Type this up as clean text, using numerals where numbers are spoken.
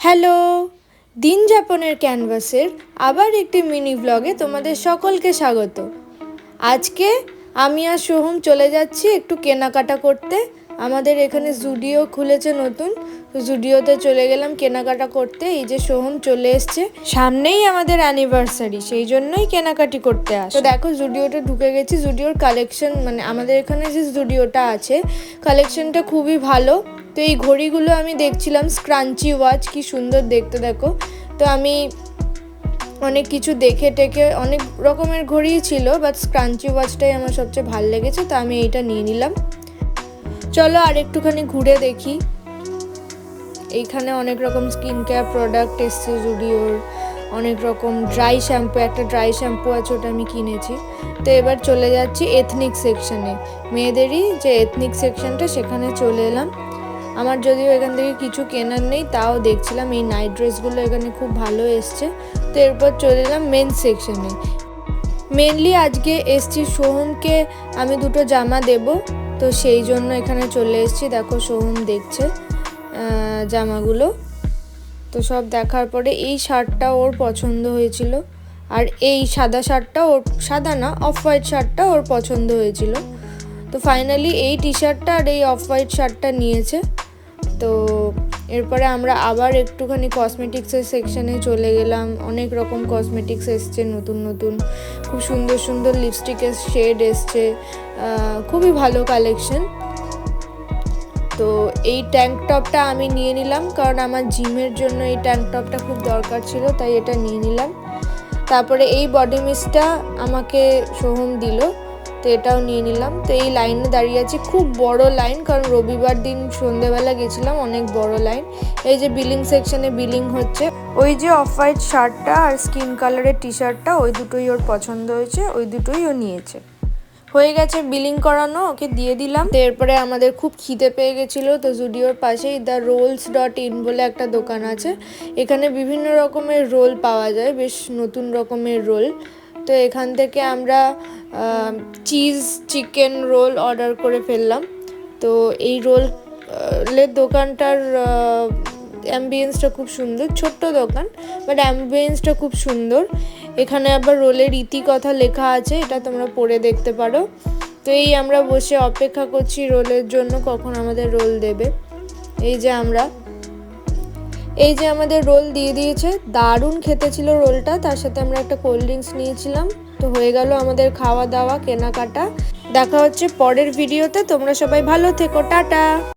Hello, দিন যাপনের ক্যানভাসের আবার একটি মিনি ব্লগে তোমাদের সকলকে স্বাগত। আজকে আমি আর সোহম চলে যাচ্ছি একটু কেনাকাটা করতে। আমাদের এখানে জুডিও খুলেছে নতুন, তো জুডিওতে চলে গেলাম কেনাকাটা করতে। এই যে সোহম চলে এসছে, সামনেই আমাদের অ্যানিভার্সারি, সেই জন্যই কেনাকাটি করতে আসে। তো দেখো জুডিওতে ঢুকে গেছি। জুডিওর কালেকশন মানে আমাদের এখানে যে জুডিওটা আছে কালেকশনটা খুবই ভালো। তো এই ঘড়িগুলো আমি দেখছিলাম, স্ক্রাঞ্চি ওয়াচ, কি সুন্দর দেখতে দেখো। তো আমি অনেক কিছু দেখে টেকে অনেক রকমের ঘড়িই ছিল, বাট স্ক্রাঞ্চি ওয়াচটাই আমার সবচেয়ে ভালো লেগেছে, তো আমি এইটা নিয়ে নিলাম। চলো আর একটুখানি ঘুরে দেখি। এইখানে অনেক রকম স্কিন কেয়ার প্রোডাক্ট এসছে জুডিওর, অনেক রকম ড্রাই শ্যাম্পু, একটা ড্রাই শ্যাম্পু আছে ওটা আমি কিনেছি। তো এবার চলে যাচ্ছি এথনিক সেকশানে, মেয়েদেরই যে এথনিক সেকশনটা সেখানে চলে এলাম। আমার যদিও এখান থেকে কিছু কেনার নেই, তাও দেখছিলাম এই নাইট ড্রেসগুলো এখানে খুব ভালো এসছে। তো এরপর চলে এলাম মেন্স সেকশনে। মেনলি আজকে এসছি সোহমকে আমি দুটো জামা দেব, তো সেই জন্য এখানে চলে এসেছি। দেখো সোহম দেখছে জামাগুলো। তো সব দেখার পরে এই শার্টটা ওর পছন্দ হয়েছিল, আর এই সাদা শার্টটা ওর, সাদা না অফ হোয়াইট শার্টটা ওর পছন্দ হয়েছিল। তো ফাইনালি এই টি শার্টটা আর এই অফ হোয়াইট শার্টটা নিয়েছে। তো এরপরে আমরা আবার একটুখানি কসমেটিক্সের সেকশানে চলে গেলাম। অনেক রকম কসমেটিক্স এসছে নতুন নতুন, খুব সুন্দর সুন্দর লিপস্টিকের শেড এসছে, খুবই ভালো কালেকশন। তো এই ট্যাঙ্ক টপটা আমি নিয়ে নিলাম, কারণ আমার জিমের জন্য এই ট্যাঙ্ক টপটা খুব দরকার ছিল, তাই এটা নিয়ে নিলাম। তারপরে এই বডি মিস্টটা আমাকে সোহম দিল, তো এটাও নিয়ে নিলাম। তো এই লাইনে দাঁড়িয়ে আছি, খুব বড় লাইন, কারণ রবিবার দিন সন্ধেবেলা গেছিলাম, অনেক বড় লাইন। এই যে বিলিং সেকশনে বিলিং হচ্ছে। ওই যে অফ হোয়াইট শার্টটা আর স্কিন কালারের টি শার্টটা, ওই দুটোই ওর পছন্দ হয়েছে, ওই দুটোই ও নিয়েছে। হয়ে গেছে বিলিং করানো, ওকে দিয়ে দিলাম। তো এরপরে আমাদের খুব খিদে পেয়ে গেছিলো, তো জুডিওর পাশেই দ্য rolls.in বলে একটা দোকান আছে। এখানে বিভিন্ন রকমের রোল পাওয়া যায়, বেশ নতুন রকমের রোল। তো এখান থেকে আমরা চিজ চিকেন রোল অর্ডার করে ফেললাম। তো এই রোলের দোকানটার অ্যাম্বিয়েন্সটা খুব সুন্দর, ছোট্ট দোকান বাট অ্যাম্বিয়েন্সটা খুব সুন্দর। এখানে আবার রোলের ইতিকথা লেখা আছে, এটা তোমরা পড়ে দেখতে পারো। তো এই আমরা বসে অপেক্ষা করছি রোলের জন্য, কখন আমাদের রোল দেবে। এই যে আমাদের রোল দিয়ে দিয়েছে, দারুণ খেতে ছিল রোলটা। তার সাথে আমরা একটা কোল্ড ড্রিঙ্কস নিয়েছিলাম। তো হয়ে গেল আমাদের খাওয়া দাওয়া কেনাকাটা। দেখা হচ্ছে পরের ভিডিওতে, তোমরা সবাই ভালো থেকো, টাটা।